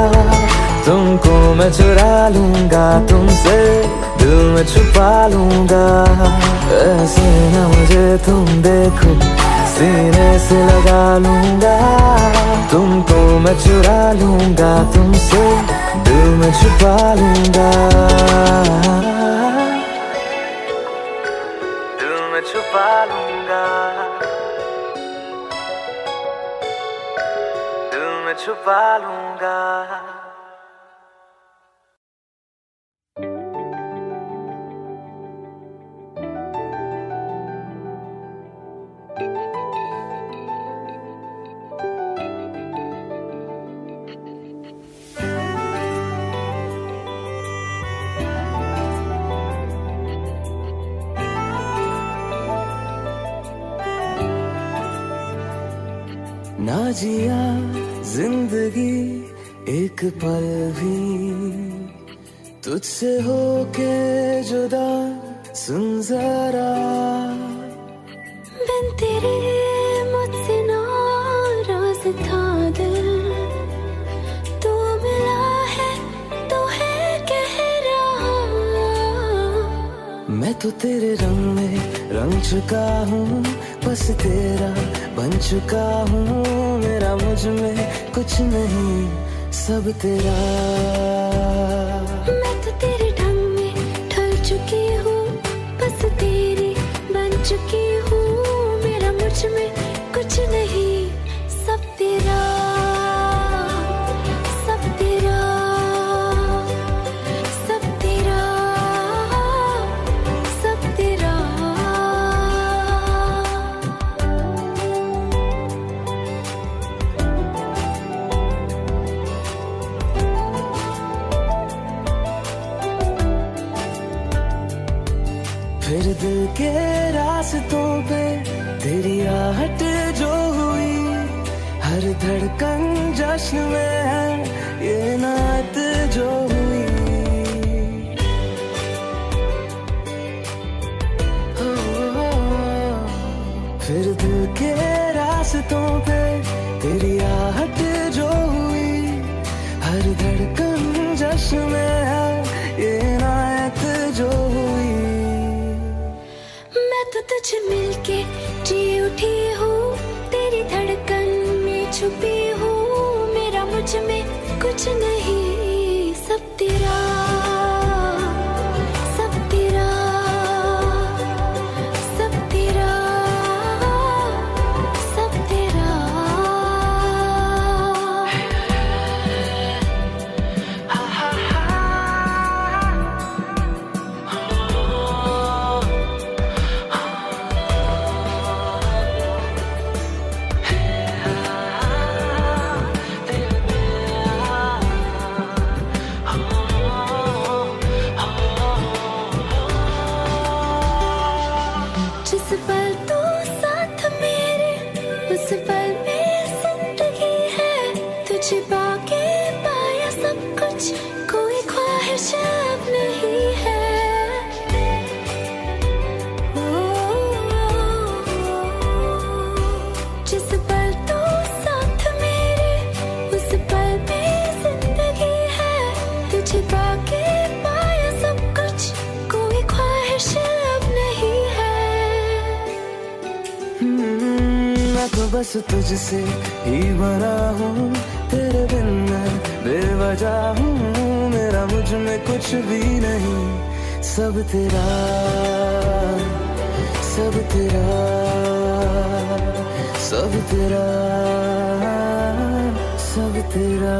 तुमको मैं चुरा लूंगा, तुमसे दिल में छुपा लूंगा। ऐसे ना मुझे तुम देखो, सीने से लगा लूंगा, तुमको मैं चुरा लूंगा, तुमसे दिल में छुपा लूंगा, दिल में छुपा लूंगा, दिल में छुपा लूंगा। ना जिया जिंदगी एक पल भी तुझसे होके जुदा, सुन जरा बिन तेरे मुझसे नाराज था दिल, तू मिला है तो है कह रहा। मैं तो तेरे रंग में रंग चुका हूँ, बस तेरा बन चुका हूँ। मेरा मुझ में कुछ नहीं, सब तेरा। मैं तो तेरे ढंग में ढल चुकी हूँ, बस तेरी बन चुकी हूँ। मेरा मुझ में कुछ नहीं, सब तेरा, सब तेरा, सब तेरा, सब तेरा। फिर दिल के रास्तों पे तेरी आहट जो हुई, हर धड़कन जश्न में है ये नात जो हुई। फिर दिल के रास्तों पे तेरी आहट जो हुई, हर धड़कन जश्न में है ये नात जो हुई। मैं तो तुझे मिलके जी उठी हूँ, तेरी धड़कन में छुपी हूँ। मेरा मुझ में कुछ नहीं, सब तेरा, सब तेरा, सब तेरा, सब तेरा। बस तुझसे ही भरा हूँ, तेरे बिन मैं बेवजह हूँ, मेरा मुझ में कुछ भी नहीं, सब तेरा, सब तेरा, सब तेरा, सब तेरा।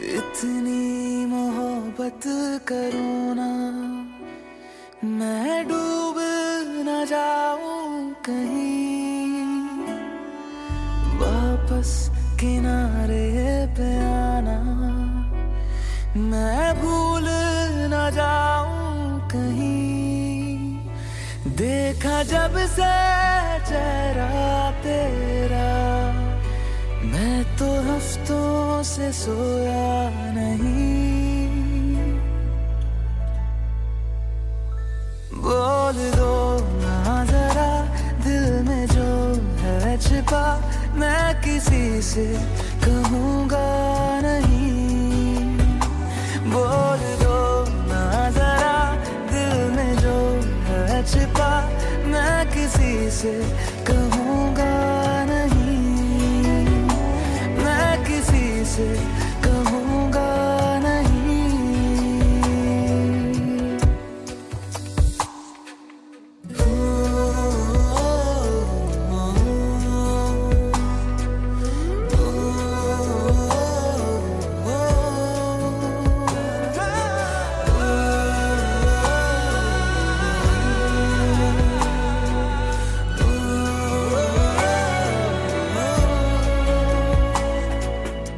इतनी मोहब्बत करूँ ना, मैं डूब न जाऊं कहीं, वापस किनारे पे आना, मैं भूल न जाऊं कहीं, देखा जब से चेहरा तेरा, मैं तो हफ्तों से सोया नहीं, बोल दो ना जरा दिल में जो है छिपा, मैं किसी से कहूँगा नहीं, बोल दो ना जरा दिल में जो है छिपा, मैं किसी से कहूँगा नहीं, मैं किसी से कहूँगा नहीं।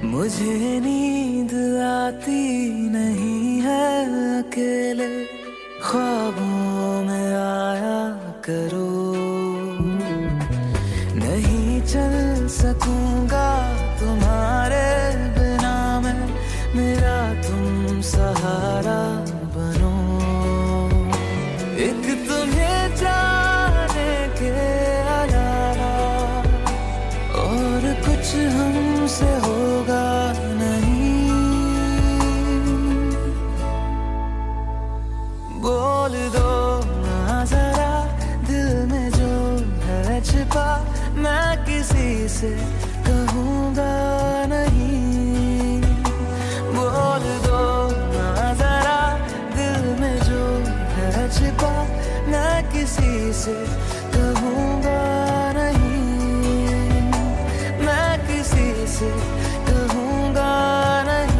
मुझे नींद आती नहीं है अकेले, ख्वाबों में आया करो, नहीं चल सकूंगा तुम्हारे बिना मैं, मेरा तुम सहारा बनो, एक तुम्हें जाने के अलावा और कुछ हमसे होगा नहीं, बोल दो ना जरा दिल में जो है छिपा, मैं किसी से कहूँगा नहीं, बोल दो ना जरा दिल में जो है छिपा, मैं किसी से कहूँगा नहीं, मैं किसी से कहूँगा नहीं।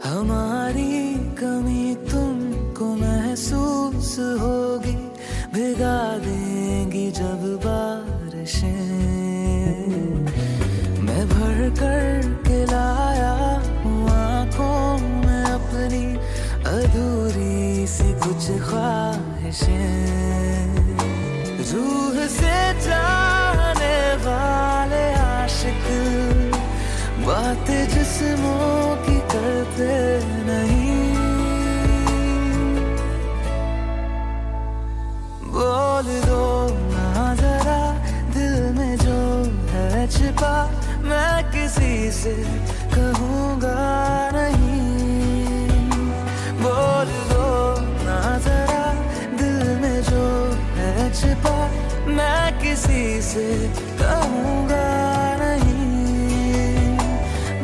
हमारी कमी तुमको महसूस होगी, भिगा देंगी जब बारिशें, मैं भर कर के लाया हूँ आँखों में अपनी अधूरी सी कुछ ख्वाहिशें, रूह से जाने वाले आशिक बातें जिस्मों की करते नहीं, बोल दो ना जरा दिल में जो है छिपा, मैं किसी से कहूँगा नहीं, बोल दो ना जरा दिल में जो है छिपा, मैं किसी से कहूँगा नहीं,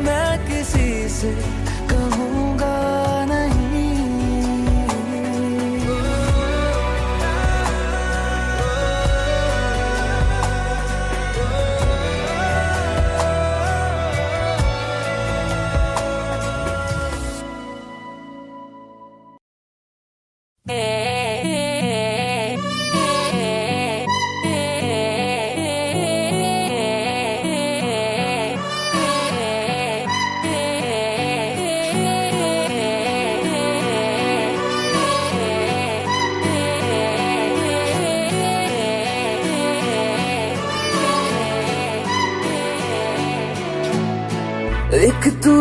मैं किसी से कहूँगा नहीं।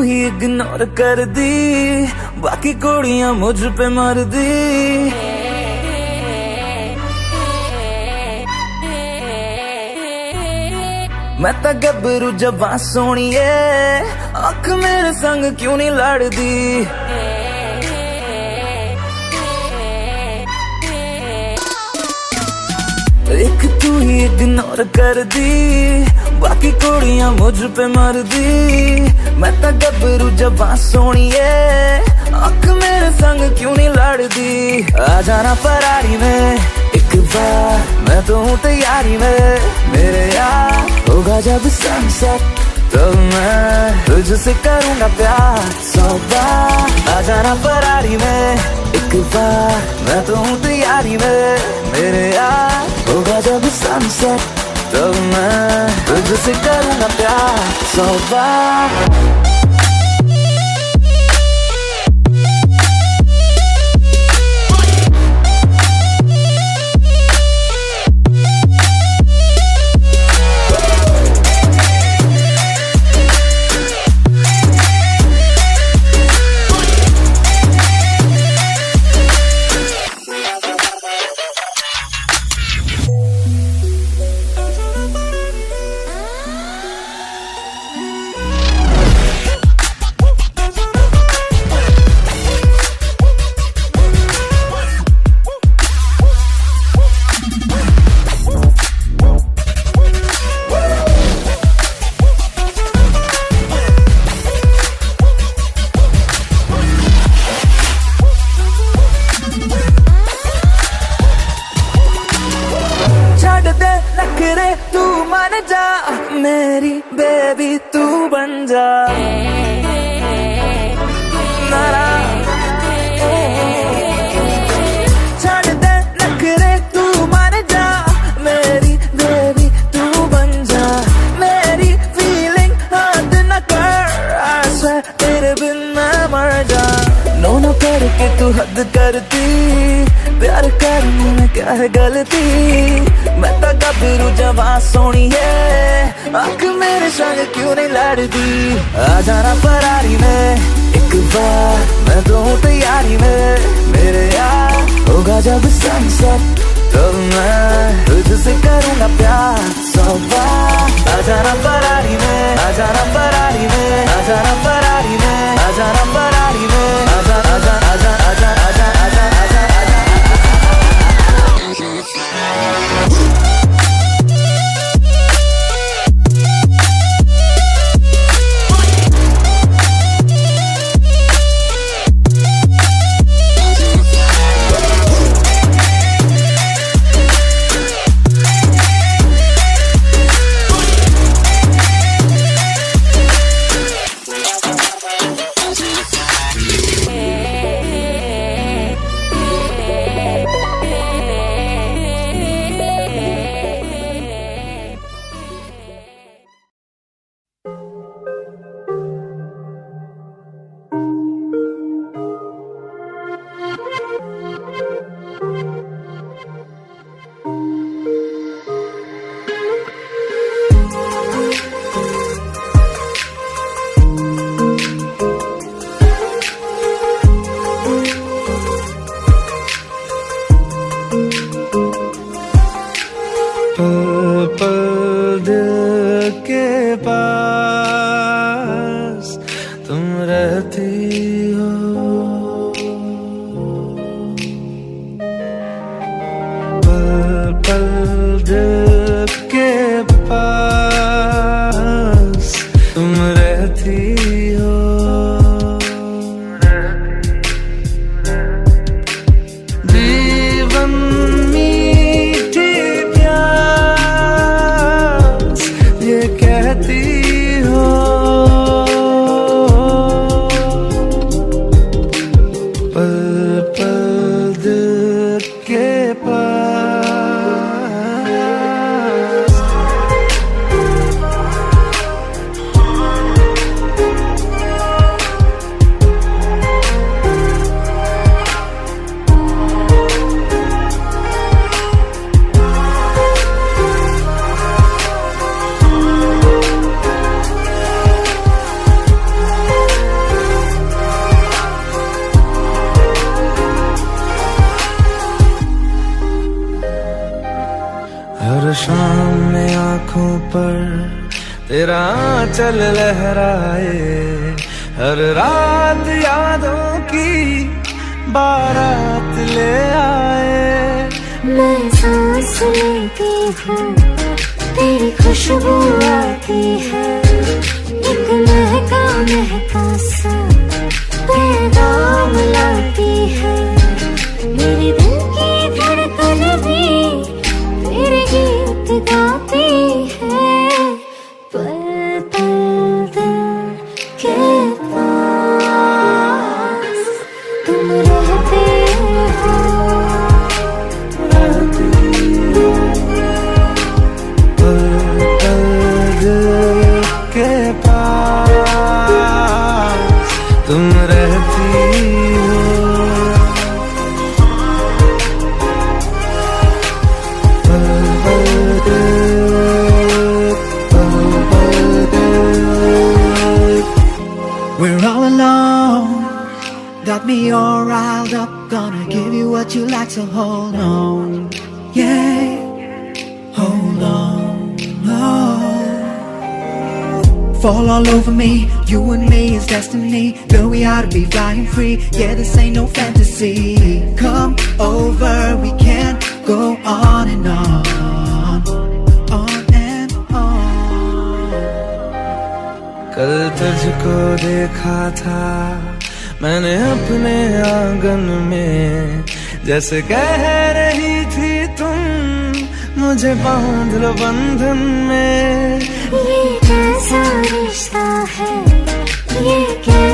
ही इग्नोर कर दी, बाकी कुड़ियां मुझ पे मर दी। मैं तो गबरू जवां सोनिए, अख मेरे संग क्यों नहीं लड़दी। एक तू ही इग्नोर कर दी, बाकी कुड़ियां मुझ पे मर दी। मैं तो गबरू जवां सोनिए, अख मेरे संग क्यों नहीं लड़दी। आ जाना फरारी में एक बार, मैं तो हूँ तैयारी में। मेरे यार होगा जब सनसेट, तो मैं तुझसे करूँगा प्यार 100 बार। आ जाना फरारी में एक बार, मैं तो हूँ तैयारी में। मेरे यार होगा जब सनसेट, तो मैं तुझसे करूँगा प्यार 100 बार। तू मान जा मेरी बेबी, तू बन जा नारा। छाड़ दे नखरे, तू मान जा मेरी बेबी, तू बन जा। मेरी फीलिंग हद न कर, ऐसे तेरे बिन मैं मर जा। नो नो करके तू हद करती, प्यार करने में क्या है गलती। मैं तो गबरू जवां सोनिए, आँख मेरे संग क्यों नहीं लड़दी। आ जाना फरारी में एक बार, मैं तो हूँ तैयारी में। मेरे यार होगा जब सनसेट, तो मैं तुझसे करूँगा प्यार 100 बार। आ जाना फरारी में, आ जाना फरारी में, आ जाना फरारी में, आ जाना फरारी में, आ जा आ जा आ जा आ जा आ जा आ जा आ जा। पर तेरा आंचल लहराए, हर रात यादों की बारात ले आए। मैं सांस लेती हूँ, तेरी खुशबू आती है, एक महका महका सा पैगाम लाती है। मेरे दिल की धड़कन भी तेरे गीत गाती है। पल पल दिल के पास तुम रहते हो। पल पल दिल के पास तुम रहती हो। पल पल दिल। We're all alone, got me all riled up. Gonna give you what you like, so hold on. Yeah, hold on. Oh. Fall all over me, you and me is destiny. Girl, we ought to be flying free. Yeah, this ain't no fantasy. Come over, we can go on and on. On and on. कल तुझको देखा था मैंने अपने आंगन में, जैसे कह रही थी तुम मुझे बांध लो बंधन में। ये कैसा रिश्ता है, ये कैसा